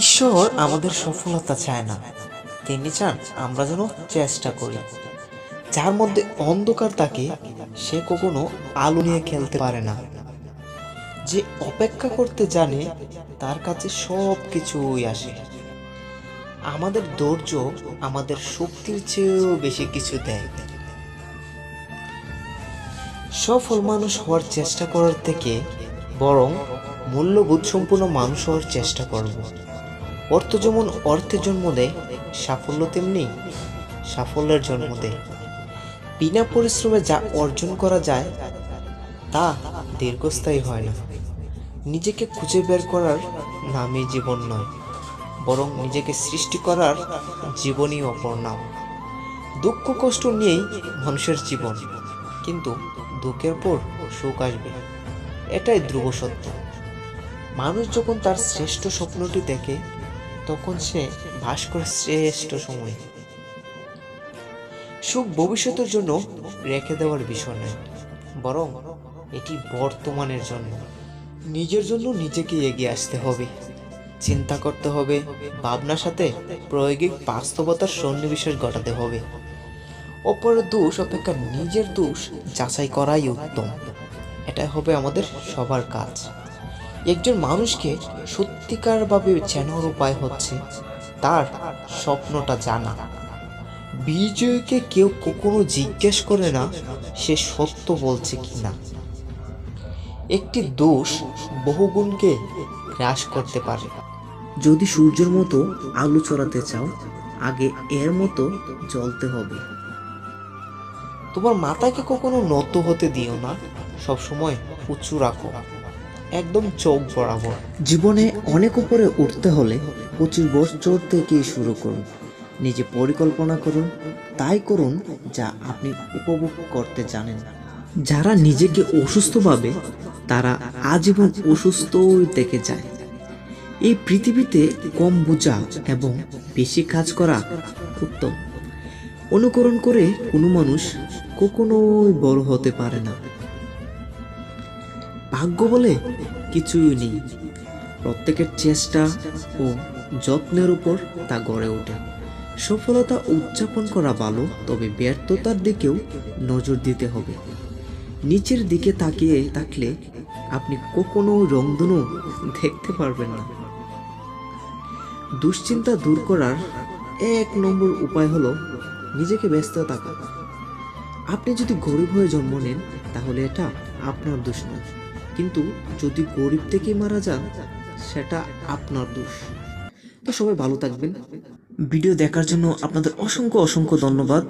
ঈশ্বর আমাদের সফলতা চায় না, তিনি চান আমরা যেন চেষ্টা করি। যার মধ্যে অন্ধকার থাকে সে কখনো আলো নিয়ে খেলতে পারে না। যে অপেক্ষা করতে জানে তার কাছে সব কিছুই আসে। আমাদের ধৈর্য আমাদের শক্তির চেয়েও বেশি কিছু দেয়। সফল মানুষ হওয়ার চেষ্টা করার থেকে বরং মূল্যবোধ সম্পূর্ণ মানুষ হওয়ার চেষ্টা করব। অর্থ যেমন অর্থের জন্ম দেয়, সাফল্য তেমনি সাফল্যের জন্ম দেয়। বিনা পরিশ্রমে যা অর্জন করা যায় তা দীর্ঘস্থায়ী হয় না। নিজেকে খুঁজে বের করার নামই জীবন নয়, বরং নিজেকে সৃষ্টি করার জীবনই অপর নাম। দুঃখ কষ্ট নিয়েই মানুষের জীবন, কিন্তু দুঃখের পর সুখ আসবে, এটাই ধ্রুব সত্য। মানুষ যখন তার শ্রেষ্ঠ স্বপ্নটি দেখে তখন সে বাস করে শ্রেষ্ঠ সময়। সুখ ভবিষ্যতের জন্য রেখে দেওয়ার বিষয় নয়, বরং এটি বর্তমানের জন্য। নিজের জন্য নিজেকে এগিয়ে আসতে হবে, চিন্তা করতে হবে, ভাবনার সাথে প্রায়োগিক বাস্তবতার সন্নিবেশ ঘটাতে হবে। অপরের দোষ অপেক্ষা নিজের দোষ যাচাই করাই উত্তম। এটাই হবে আমাদের সবার কাজ। একজন মানুষকে সত্যিকারভাবে চেনার উপায় হচ্ছে তার স্বপ্নটা জানা। বিজয়কে কেউ কখনো জিজ্ঞেস করে না সে সত্য বলছে কিনা। একটি দোষ বহুগুণকে হ্রাস করতে পারে। যদি সূর্যের মতো আলো ছড়াতে চাও, আগে এর মতো জ্বলতে হবে। তোমার মাথাকে কখনো নত হতে দিও না, সবসময় উঁচু রাখো, একদম চোখ বরাবর। জীবনে অনেক উপরে উঠতে হলে 25 বছর থেকেই শুরু করুন। নিজে পরিকল্পনা করুন, তাই করুন যা আপনি উপভোগ করতে জানেন। যারা নিজেকে অসুস্থ ভাবে তারা আজীবন অসুস্থই থেকে যায়। এই পৃথিবীতে কম বোঝা এবং বেশি কাজ করা উত্তম। অনুকরণ করে কোনো মানুষ কখনোই বড় হতে পারে না। ভাগ্য বলে কিছুই নেই, প্রত্যেকের চেষ্টা ও যত্নের উপর তা গড়ে ওঠে। সফলতা উদযাপন করা ভালো, তবে ব্যর্থতার দিকেও নজর দিতে হবে। নিচের দিকে তাকিয়ে থাকলে আপনি কখনো রংধনু দেখতে পারবেন না। দুশ্চিন্তা দূর করার 1 নম্বর উপায় হলো নিজেকে ব্যস্ত থাকা। আপনি যদি গরিব হয়ে জন্ম নেন তাহলে এটা আপনার দোষ নয়, কিন্তু যদি গরিব থেকে মারা যান সেটা আপনার দোষ। তো সবাই ভালো থাকবেন। ভিডিও দেখার জন্য আপনাদের অসংখ্য অসংখ্য ধন্যবাদ।